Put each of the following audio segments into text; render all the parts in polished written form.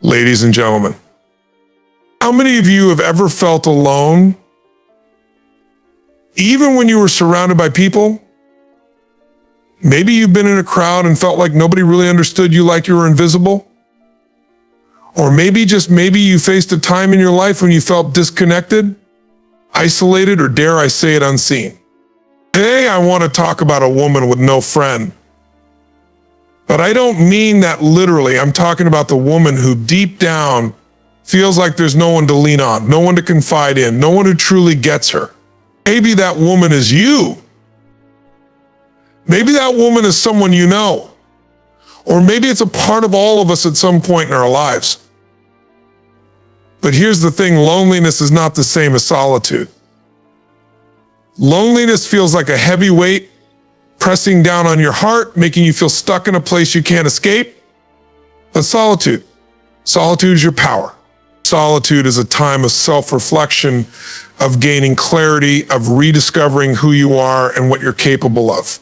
Ladies and gentlemen, how many of you have ever felt alone, even when you were surrounded by people? Maybe you've been in a crowd and felt like nobody really understood you, like you were invisible. Or maybe, just maybe, you faced a time in your life when you felt disconnected, isolated, or dare I say it, unseen. Today, I want to talk about a woman with no friend. But I don't mean that literally. I'm talking about the woman who deep down feels like there's no one to lean on, no one to confide in, no one who truly gets her. Maybe that woman is you. Maybe that woman is someone you know. Or maybe it's a part of all of us at some point in our lives. But here's the thing, loneliness is not the same as solitude. Loneliness feels like a heavy weight pressing down on your heart, making you feel stuck in a place you can't escape. But solitude is your power. Solitude is a time of self-reflection, of gaining clarity, of rediscovering who you are and what you're capable of.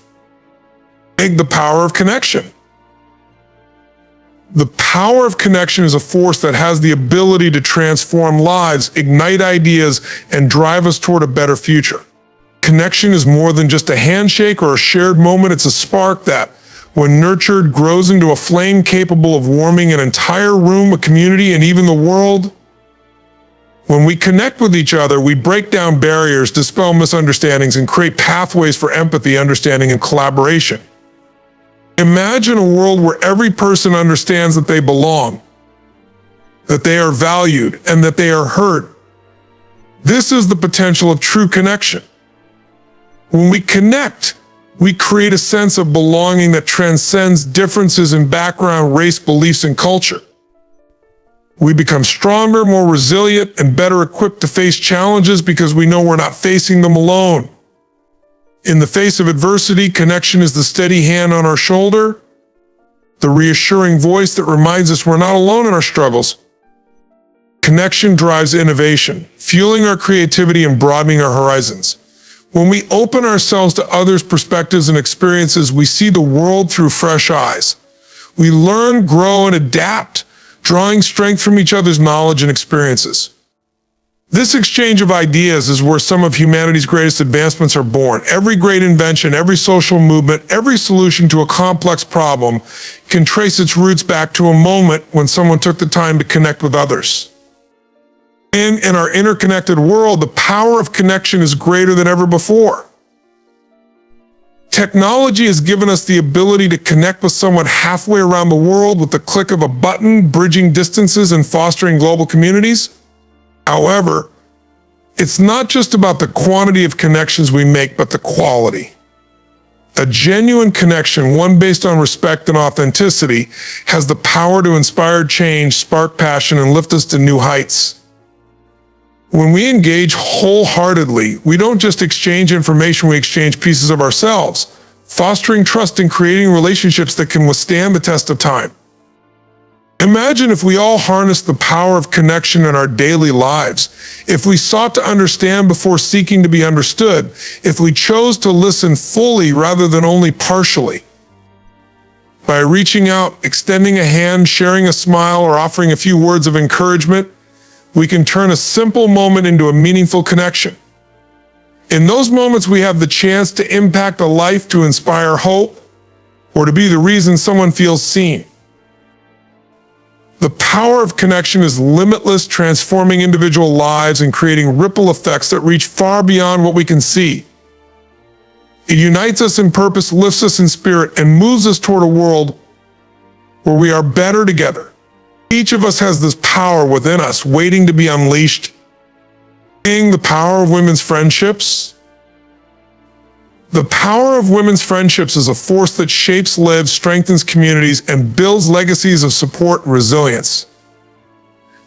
The power of connection. The power of connection is a force that has the ability to transform lives, ignite ideas, and drive us toward a better future. Connection is more than just a handshake or a shared moment. It's a spark that, when nurtured, grows into a flame capable of warming an entire room, a community, and even the world. When we connect with each other, we break down barriers, dispel misunderstandings, and create pathways for empathy, understanding, and collaboration. Imagine a world where every person understands that they belong, that they are valued, and that they are heard. This is the potential of true connection. When we connect, we create a sense of belonging that transcends differences in background, race, beliefs, and culture. We become stronger, more resilient, and better equipped to face challenges because we know we're not facing them alone. In the face of adversity, connection is the steady hand on our shoulder, the reassuring voice that reminds us we're not alone in our struggles. Connection drives innovation, fueling our creativity and broadening our horizons. When we open ourselves to others' perspectives and experiences, we see the world through fresh eyes. We learn, grow, and adapt, drawing strength from each other's knowledge and experiences. This exchange of ideas is where some of humanity's greatest advancements are born. Every great invention, every social movement, every solution to a complex problem can trace its roots back to a moment when someone took the time to connect with others. In our interconnected world, the power of connection is greater than ever before. Technology has given us the ability to connect with someone halfway around the world with the click of a button, bridging distances and fostering global communities. However, it's not just about the quantity of connections we make, but the quality. A genuine connection, one based on respect and authenticity, has the power to inspire change, spark passion, and lift us to new heights. When we engage wholeheartedly, we don't just exchange information, we exchange pieces of ourselves, fostering trust and creating relationships that can withstand the test of time. Imagine if we all harnessed the power of connection in our daily lives, if we sought to understand before seeking to be understood, if we chose to listen fully rather than only partially. By reaching out, extending a hand, sharing a smile, or offering a few words of encouragement, we can turn a simple moment into a meaningful connection. In those moments, we have the chance to impact a life, to inspire hope, or to be the reason someone feels seen. The power of connection is limitless, transforming individual lives and creating ripple effects that reach far beyond what we can see. It unites us in purpose, lifts us in spirit, and moves us toward a world where we are better together. Each of us has this power within us, waiting to be unleashed. The power of women's friendships. The power of women's friendships is a force that shapes lives, strengthens communities, and builds legacies of support and resilience.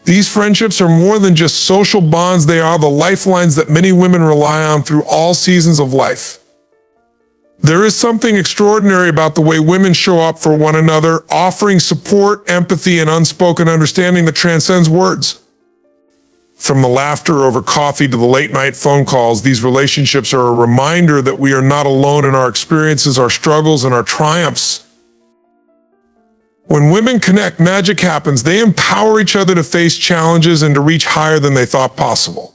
These friendships are more than just social bonds, they are the lifelines that many women rely on through all seasons of life. There is something extraordinary about the way women show up for one another, offering support, empathy, and unspoken understanding that transcends words. From the laughter over coffee to the late-night phone calls, these relationships are a reminder that we are not alone in our experiences, our struggles, and our triumphs. When women connect, magic happens. They empower each other to face challenges and to reach higher than they thought possible.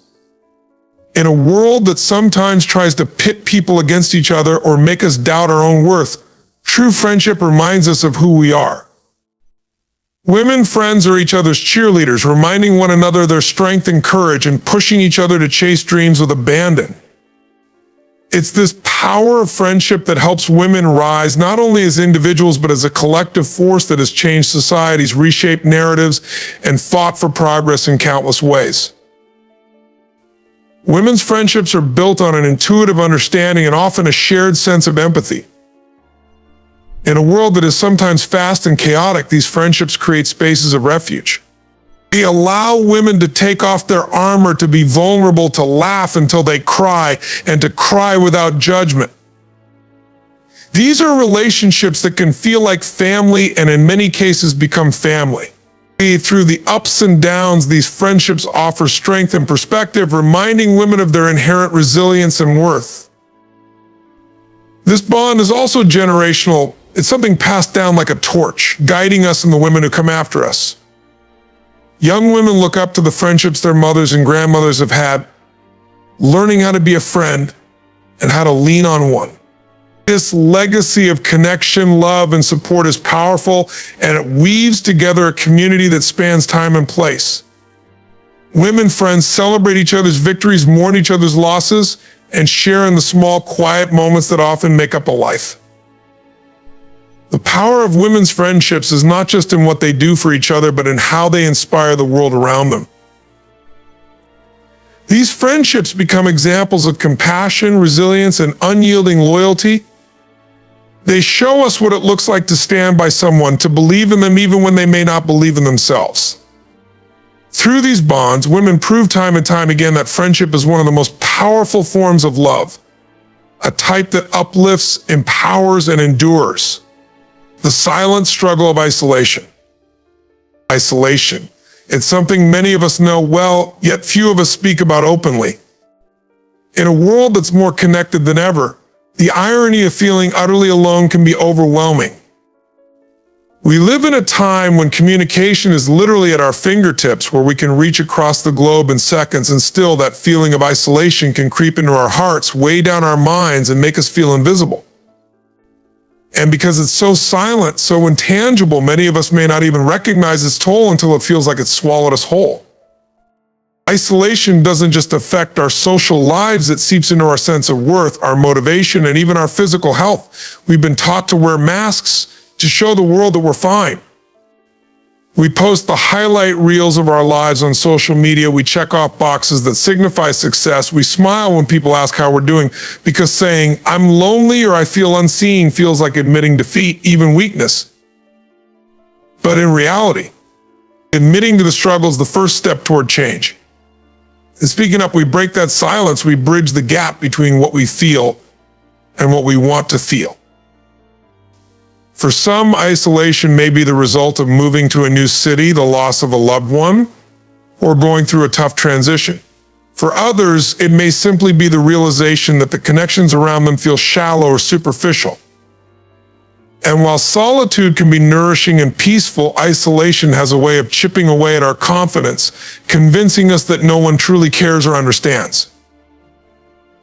In a world that sometimes tries to pit people against each other or make us doubt our own worth, true friendship reminds us of who we are. Women friends are each other's cheerleaders, reminding one another their strength and courage and pushing each other to chase dreams with abandon. It's this power of friendship that helps women rise not only as individuals, but as a collective force that has changed societies, reshaped narratives, and fought for progress in countless ways. Women's friendships are built on an intuitive understanding and often a shared sense of empathy. In a world that is sometimes fast and chaotic, these friendships create spaces of refuge. They allow women to take off their armor, to be vulnerable, to laugh until they cry, and to cry without judgment. These are relationships that can feel like family and in many cases become family. Through the ups and downs, these friendships offer strength and perspective, reminding women of their inherent resilience and worth. This bond is also generational. It's something passed down like a torch, guiding us and the women who come after us. Young women look up to the friendships their mothers and grandmothers have had, learning how to be a friend and how to lean on one. This legacy of connection, love, and support is powerful, and it weaves together a community that spans time and place. Women friends celebrate each other's victories, mourn each other's losses, and share in the small, quiet moments that often make up a life. The power of women's friendships is not just in what they do for each other, but in how they inspire the world around them. These friendships become examples of compassion, resilience, and unyielding loyalty. They show us what it looks like to stand by someone, to believe in them even when they may not believe in themselves. Through these bonds, women prove time and time again that friendship is one of the most powerful forms of love, a type that uplifts, empowers, and endures. The silent struggle of isolation. Isolation. It's something many of us know well, yet few of us speak about openly. In a world that's more connected than ever, the irony of feeling utterly alone can be overwhelming. We live in a time when communication is literally at our fingertips, where we can reach across the globe in seconds, and still that feeling of isolation can creep into our hearts, weigh down our minds, and make us feel invisible. And because it's so silent, so intangible, many of us may not even recognize its toll until it feels like it's swallowed us whole. Isolation doesn't just affect our social lives, it seeps into our sense of worth, our motivation, and even our physical health. We've been taught to wear masks to show the world that we're fine. We post the highlight reels of our lives on social media. We check off boxes that signify success. We smile when people ask how we're doing, because saying, "I'm lonely" or "I feel unseen" feels like admitting defeat, even weakness. But in reality, admitting to the struggle is the first step toward change. And speaking up, we break that silence. We bridge the gap between what we feel and what we want to feel. For some, isolation may be the result of moving to a new city, the loss of a loved one, or going through a tough transition. For others, it may simply be the realization that the connections around them feel shallow or superficial. And while solitude can be nourishing and peaceful, isolation has a way of chipping away at our confidence, convincing us that no one truly cares or understands.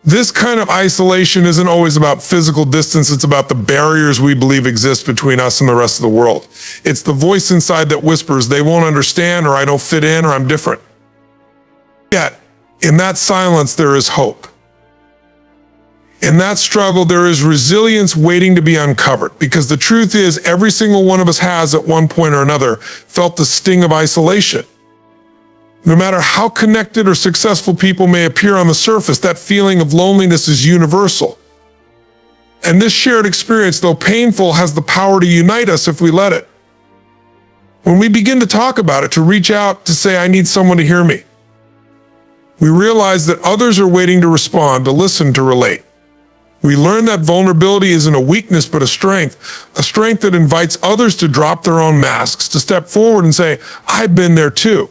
This kind of isolation isn't always about physical distance, it's about the barriers we believe exist between us and the rest of the world. It's the voice inside that whispers, "They won't understand," or "I don't fit in," or "I'm different." Yet, in that silence, there is hope. In that struggle, there is resilience waiting to be uncovered, because the truth is, every single one of us has, at one point or another, felt the sting of isolation. No matter how connected or successful people may appear on the surface, that feeling of loneliness is universal. And this shared experience, though painful, has the power to unite us if we let it. When we begin to talk about it, to reach out, to say, "I need someone to hear me," we realize that others are waiting to respond, to listen, to relate. We learn that vulnerability isn't a weakness, but a strength that invites others to drop their own masks, to step forward and say, "I've been there too."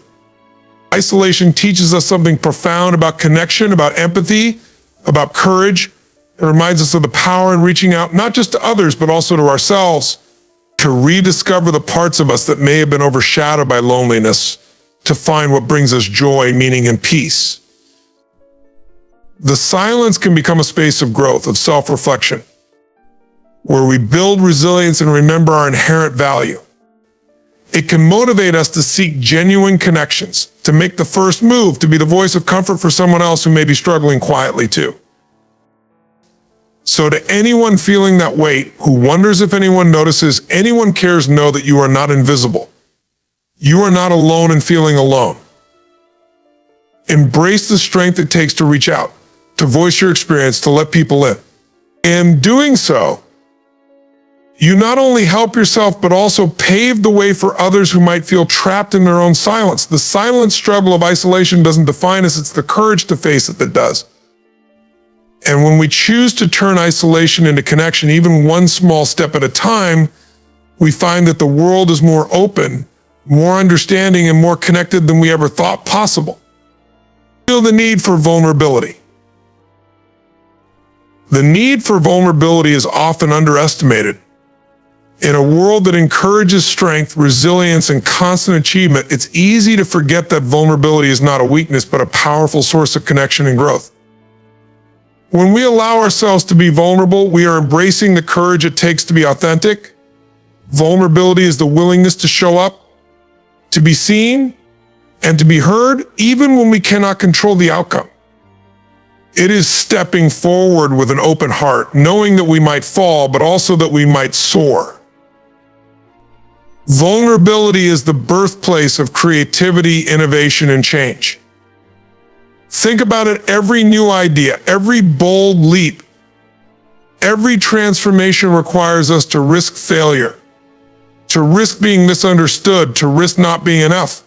Isolation teaches us something profound about connection, about empathy, about courage. It reminds us of the power in reaching out, not just to others, but also to ourselves. to rediscover the parts of us that may have been overshadowed by loneliness, to find what brings us joy, meaning, and peace. The silence can become a space of growth, of self-reflection, where we build resilience and remember our inherent value. It can motivate us to seek genuine connections, to make the first move, to be the voice of comfort for someone else who may be struggling quietly too. So to anyone feeling that weight, who wonders if anyone notices, anyone cares, know that you are not invisible. You are not alone in feeling alone. Embrace the strength it takes to reach out, to voice your experience, to let people in. In doing so, you not only help yourself, but also pave the way for others who might feel trapped in their own silence. The silent struggle of isolation doesn't define us, it's the courage to face it that does. And when we choose to turn isolation into connection, even one small step at a time, we find that the world is more open, more understanding, and more connected than we ever thought possible. Feel the need for vulnerability. The need for vulnerability is often underestimated. In a world that encourages strength, resilience, and constant achievement, it's easy to forget that vulnerability is not a weakness, but a powerful source of connection and growth. When we allow ourselves to be vulnerable, we are embracing the courage it takes to be authentic. Vulnerability is the willingness to show up, to be seen, and to be heard, even when we cannot control the outcome. It is stepping forward with an open heart, knowing that we might fall, but also that we might soar. Vulnerability is the birthplace of creativity, innovation, and change. Think about it, every new idea, every bold leap, every transformation requires us to risk failure, to risk being misunderstood, to risk not being enough.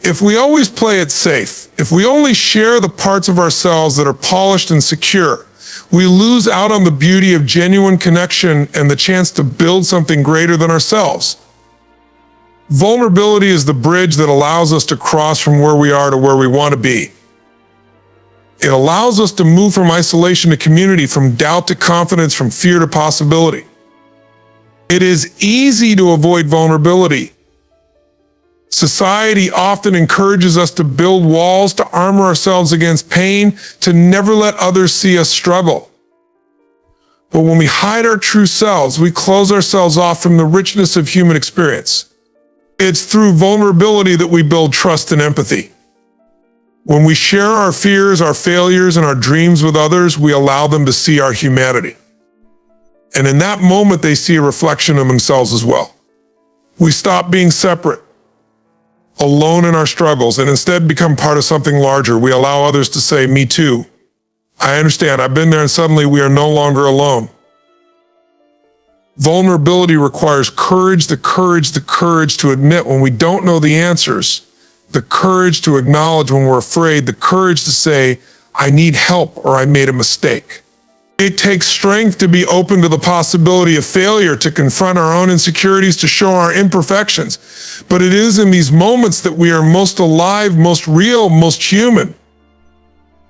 If we always play it safe, if we only share the parts of ourselves that are polished and secure, we lose out on the beauty of genuine connection and the chance to build something greater than ourselves. Vulnerability is the bridge that allows us to cross from where we are to where we want to be. It allows us to move from isolation to community, from doubt to confidence, from fear to possibility. It is easy to avoid vulnerability. Society often encourages us to build walls, to armor ourselves against pain, to never let others see us struggle. But when we hide our true selves, we close ourselves off from the richness of human experience. It's through vulnerability that we build trust and empathy. When we share our fears, our failures, and our dreams with others, we allow them to see our humanity. And in that moment, they see a reflection of themselves as well. We stop being separate, alone in our struggles, and instead become part of something larger. We allow others to say, "Me too. I understand. I've been there," and suddenly we are no longer alone. Vulnerability requires courage, the courage to admit when we don't know the answers, the courage to acknowledge when we're afraid, the courage to say, "I need help," or "I made a mistake." It takes strength to be open to the possibility of failure, to confront our own insecurities, to show our imperfections. But it is in these moments that we are most alive, most real, most human.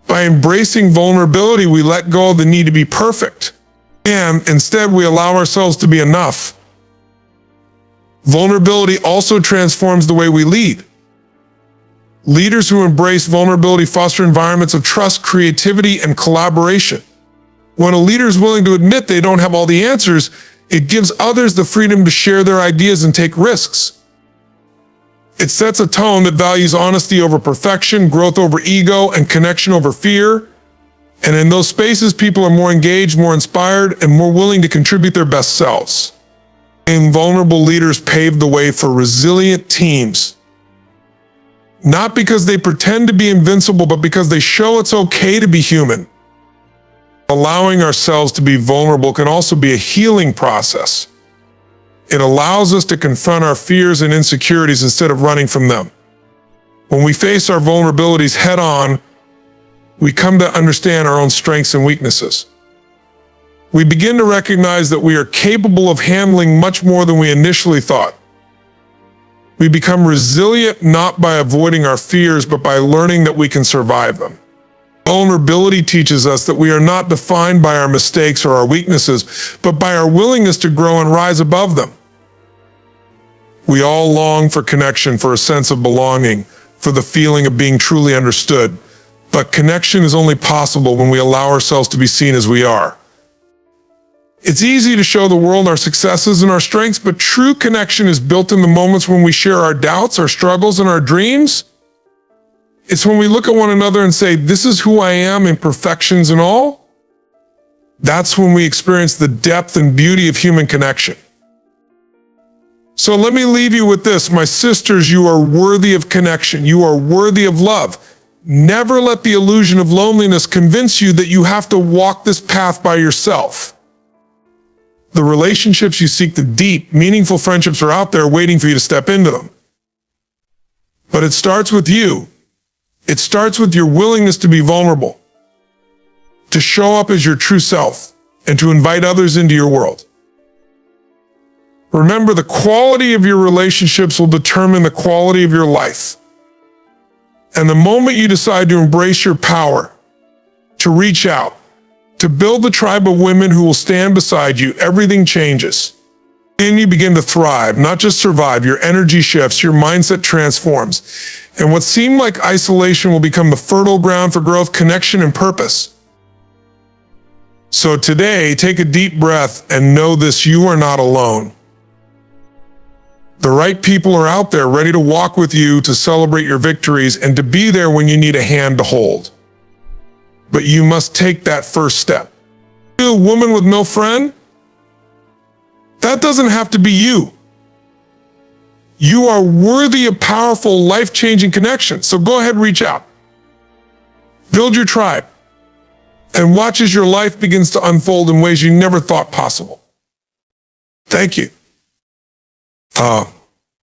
By embracing vulnerability, we let go of the need to be perfect, and instead we allow ourselves to be enough. Vulnerability also transforms the way we lead. Leaders who embrace vulnerability foster environments of trust, creativity, and collaboration. When a leader is willing to admit they don't have all the answers, it gives others the freedom to share their ideas and take risks. It sets a tone that values honesty over perfection, growth over ego, and connection over fear. And in those spaces, people are more engaged, more inspired, and more willing to contribute their best selves. And vulnerable leaders pave the way for resilient teams. Not because they pretend to be invincible, but because they show it's okay to be human. Allowing ourselves to be vulnerable can also be a healing process. It allows us to confront our fears and insecurities instead of running from them. When we face our vulnerabilities head on, we come to understand our own strengths and weaknesses. We begin to recognize that we are capable of handling much more than we initially thought. We become resilient not by avoiding our fears, but by learning that we can survive them. Vulnerability teaches us that we are not defined by our mistakes or our weaknesses, but by our willingness to grow and rise above them. We all long for connection, for a sense of belonging, for the feeling of being truly understood. But connection is only possible when we allow ourselves to be seen as we are. It's easy to show the world our successes and our strengths, but true connection is built in the moments when we share our doubts, our struggles, and our dreams. It's when we look at one another and say, this is who I am, imperfections and all. That's when we experience the depth and beauty of human connection. So let me leave you with this, my sisters, you are worthy of connection. You are worthy of love. Never let the illusion of loneliness convince you that you have to walk this path by yourself. The relationships you seek, the deep, meaningful friendships are out there waiting for you to step into them. But it starts with you. It starts with your willingness to be vulnerable, to show up as your true self, and to invite others into your world. Remember, the quality of your relationships will determine the quality of your life. And the moment you decide to embrace your power, to reach out, to build a tribe of women who will stand beside you, everything changes. And you begin to thrive, not just survive. Your energy shifts, your mindset transforms. And what seemed like isolation will become the fertile ground for growth, connection, and purpose. So today, take a deep breath and know this: you are not alone. The right people are out there ready to walk with you, to celebrate your victories, and to be there when you need a hand to hold. But you must take that first step. You a woman with no friend? That doesn't have to be you. You are worthy of powerful, life-changing connections. So go ahead and reach out. Build your tribe. And watch as your life begins to unfold in ways you never thought possible. Thank you.